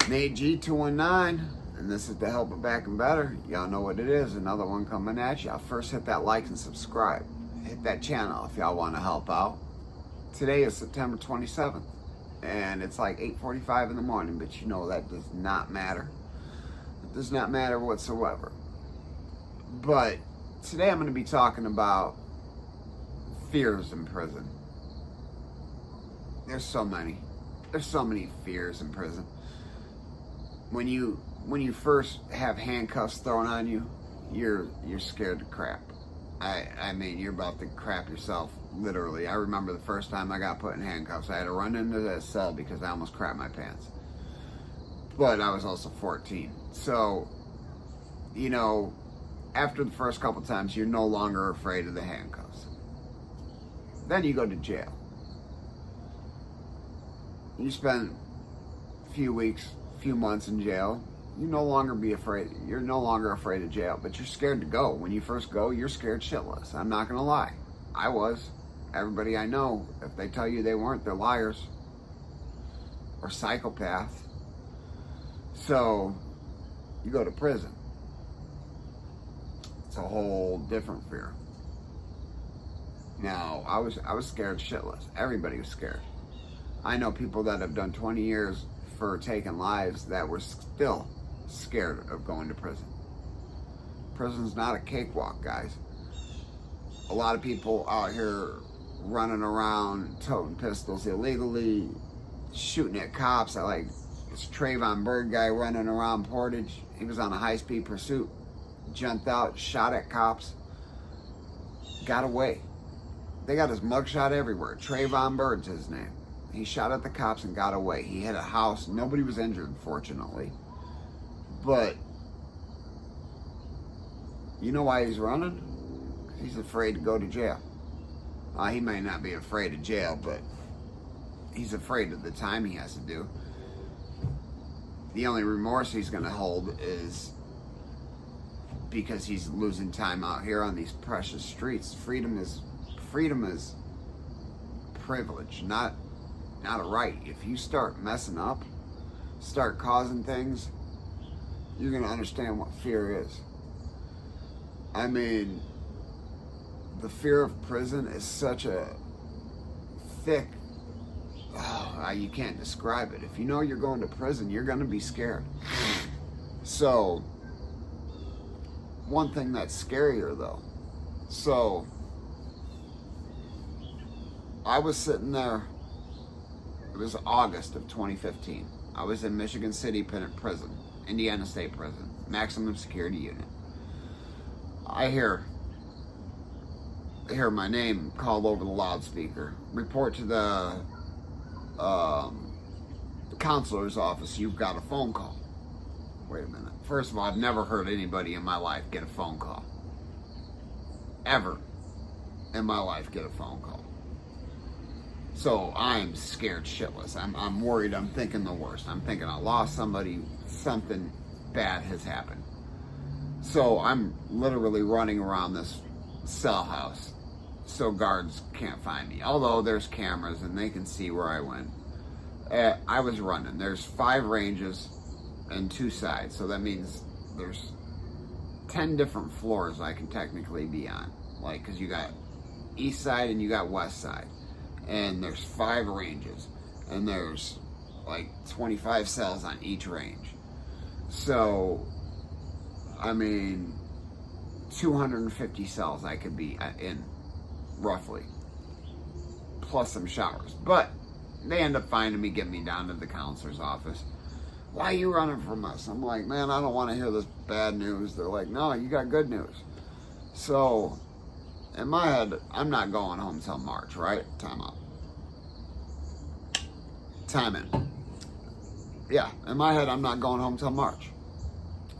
Nate G219, and this is to help it back and better. Y'all know what it is. Another one coming at y'all. First, hit that like and subscribe. Hit that channel if y'all want to help out. Today is September 27th, and it's like 8:45 in the morning, but you know that does not matter. It does not matter whatsoever. But today I'm going to be talking about fears in prison. There's so many fears in prison. When you first have handcuffs thrown on you, you're scared to crap. I mean, you're about to crap yourself, literally. I remember the first time I got put in handcuffs. I had to run into that cell because I almost crapped my pants. But I was also 14. So, you know, after the first couple times, you're no longer afraid of the handcuffs. Then you go to jail. You spend a few weeks, few months in jail. You're no longer afraid of jail, but you're scared to go. When you first go, you're scared shitless. I'm not gonna lie. I was. Everybody I know, if they tell you they weren't, they're liars or psychopaths. So you go to prison. It's a whole different fear. Now, I was scared shitless. Everybody was scared. I know people that have done 20 years for taking lives that were still scared of going to prison. Prison's not a cakewalk, guys. A lot of people out here running around, toting pistols illegally, shooting at cops. I like this Trayvon Bird guy running around Portage. He was on a high-speed pursuit, jumped out, shot at cops, got away. They got his mugshot everywhere. Trayvon Bird's his name. He shot at the cops and got away. He hit a house. Nobody was injured, fortunately. But you know why he's running? He's afraid to go to jail. He may not be afraid of jail, but he's afraid of the time he has to do. The only remorse he's going to hold is because he's losing time out here on these precious streets. Freedom is privilege, not a right. If you start messing up, start causing things, you're going to understand what fear is. I mean, the fear of prison is such a thick, you can't describe it. If you know you're going to prison, you're going to be scared. So, one thing that's scarier though. So, I was sitting there. It was August of 2015. I was in Michigan City Prison, Indiana State Prison, maximum security unit. I hear my name called over the loudspeaker. Report to the counselor's office. You've got a phone call. Wait a minute. First of all, I've never heard anybody in my life get a phone call. Ever in my life get a phone call. So I'm scared shitless. I'm worried. I'm thinking the worst. I'm thinking I lost somebody. Something bad has happened. So I'm literally running around this cell house so guards can't find me. Although there's cameras and they can see where I went. I was running. There's 5 ranges and 2 sides. So that means there's 10 different floors I can technically be on. Like, because you got east side and you got west side. And there's 5 ranges, and there's like 25 cells on each range. So, I mean, 250 cells I could be in, roughly, plus some showers. But they end up finding me, getting me down to the counselor's office. Why are you running from us? I'm like, man, I don't want to hear this bad news. They're like, no, you got good news. So, in my head, I'm not going home till March, right? Time out. Time in. Yeah, in my head, I'm not going home till March.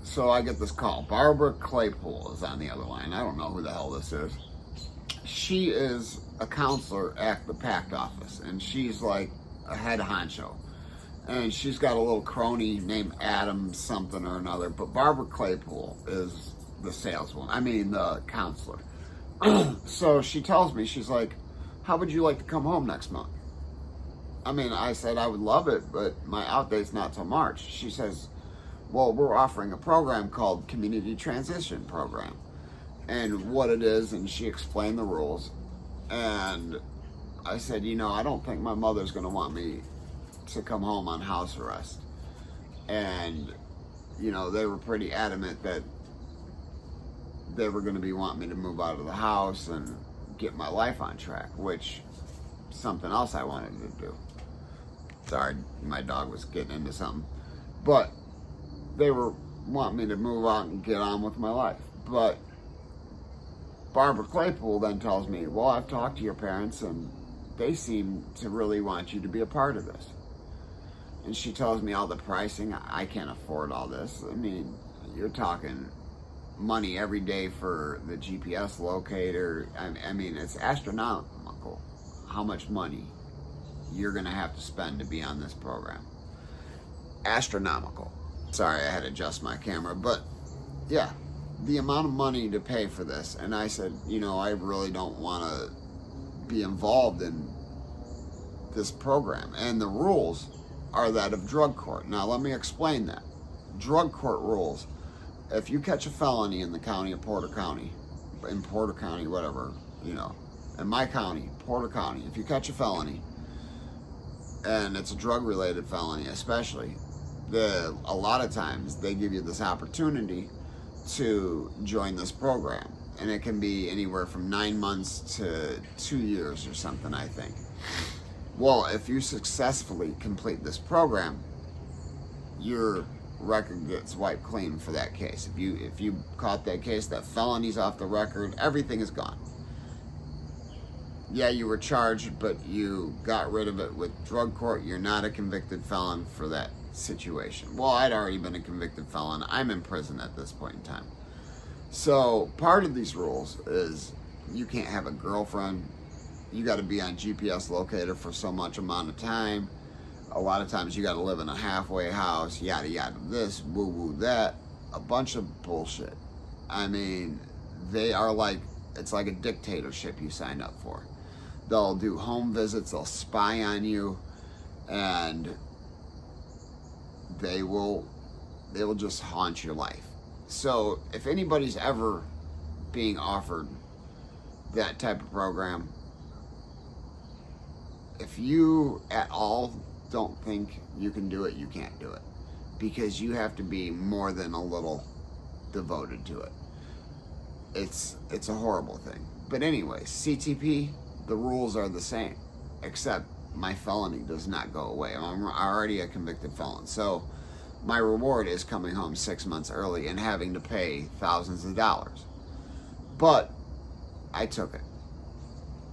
So I get this call. Barbara Claypool is on the other line. I don't know who the hell this is. She is a counselor at the PACT office, and she's like a head honcho. And she's got a little crony named Adam something or another, but Barbara Claypool is the counselor. So she tells me, she's like, how would you like to come home next month? I mean, I said I would love it, but my out date's not till March. She says, well, we're offering a program called Community Transition Program. And what it is, and she explained the rules. And I said, I don't think my mother's going to want me to come home on house arrest. And, they were pretty adamant that they were going to be wanting me to move out of the house and get my life on track, which something else I wanted to do. Sorry, my dog was getting into something. But they were wanting me to move out and get on with my life. But Barbara Claypool then tells me, well, I've talked to your parents and they seem to really want you to be a part of this. And she tells me all the pricing. I can't afford all this. I mean, you're talking money every day for the GPS locator. I mean, it's astronomical how much money you're going to have to spend to be on this program. Astronomical. Sorry, I had to adjust my camera. But, yeah, the amount of money to pay for this. And I said, I really don't want to be involved in this program. And the rules are that of drug court. Now, let me explain that. Drug court rules. If you catch a felony in the county of Porter County, whatever, in my county, Porter County, if you catch a felony, and it's a drug-related felony especially, a lot of times they give you this opportunity to join this program. And it can be anywhere from 9 months to 2 years or something, I think. Well, if you successfully complete this program, your record gets wiped clean for that case. If you caught that case, that felony's off the record, everything is gone. Yeah, you were charged, but you got rid of it with drug court. You're not a convicted felon for that situation. Well, I'd already been a convicted felon. I'm in prison at this point in time. So part of these rules is you can't have a girlfriend. You got to be on GPS locator for so much amount of time. A lot of times you got to live in a halfway house, yada yada this, woo woo that, a bunch of bullshit. I mean, it's like a dictatorship you signed up for. They'll do home visits, they'll spy on you, and they will just haunt your life. So if anybody's ever being offered that type of program, if you at all don't think you can do it, you can't do it. Because you have to be more than a little devoted to it. It's a horrible thing. But anyway, CTP, the rules are the same, except my felony does not go away. I'm already a convicted felon. So my reward is coming home 6 months early and having to pay thousands of dollars. But I took it.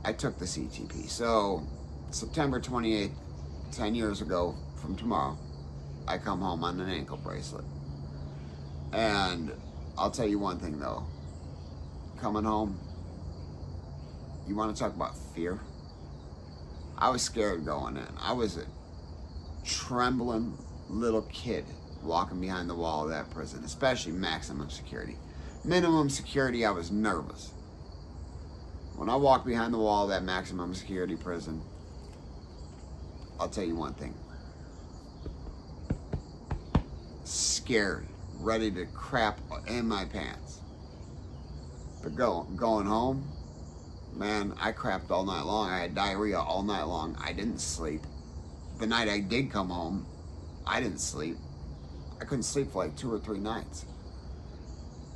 I took the CTP. So September 28th, 10 years ago from tomorrow, I come home on an ankle bracelet. And I'll tell you one thing though. Coming home, you want to talk about fear? I was scared going in. I was a trembling little kid walking behind the wall of that prison, especially maximum security. Minimum security, I was nervous. When I walked behind the wall of that maximum security prison, I'll tell you one thing. Scared, ready to crap in my pants. But going home, man, I crapped all night long. I had diarrhea all night long. I didn't sleep. The night I did come home, I didn't sleep. I couldn't sleep for like 2 or 3 nights.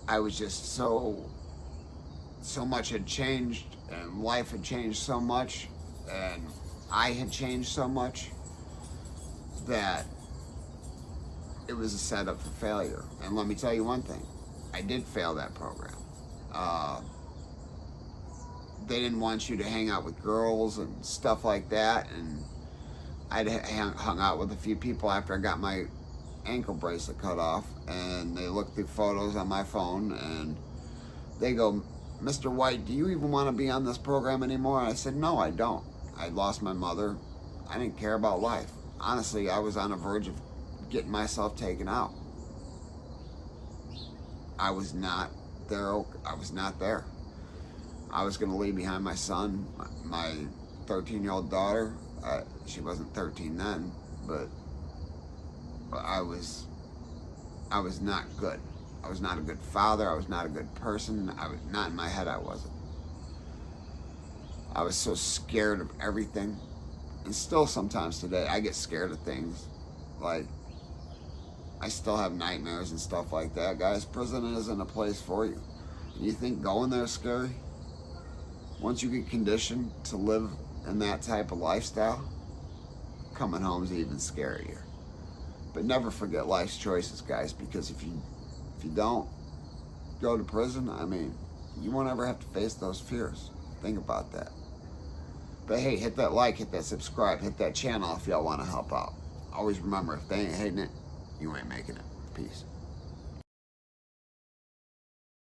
I was just so much had changed, and life had changed so much, and I had changed so much that it was a setup for failure. And let me tell you one thing. I did fail that program. They didn't want you to hang out with girls and stuff like that. And I'd hung out with a few people after I got my ankle bracelet cut off. And they looked through photos on my phone and they go, Mr. White, do you even want to be on this program anymore? And I said, no, I don't. I'd lost my mother. I didn't care about life. Honestly, I was on the verge of getting myself taken out. I was not there. I was not there. I was going to leave behind my son, my 13-year-old daughter, She wasn't 13 then, but I was not good. I was not a good father. I was not a good person. I was not in my head. I wasn't. I was so scared of everything, and still sometimes today I get scared of things. Like, I still have nightmares and stuff like that, guys. Prison isn't a place for you. You think going there is scary? Once you get conditioned to live in that type of lifestyle, coming home is even scarier. But never forget life's choices, guys, because if you don't go to prison, I mean, you won't ever have to face those fears. Think about that. But hey, hit that like, hit that subscribe, hit that channel if y'all want to help out. Always remember, if they ain't hating it, you ain't making it. Peace.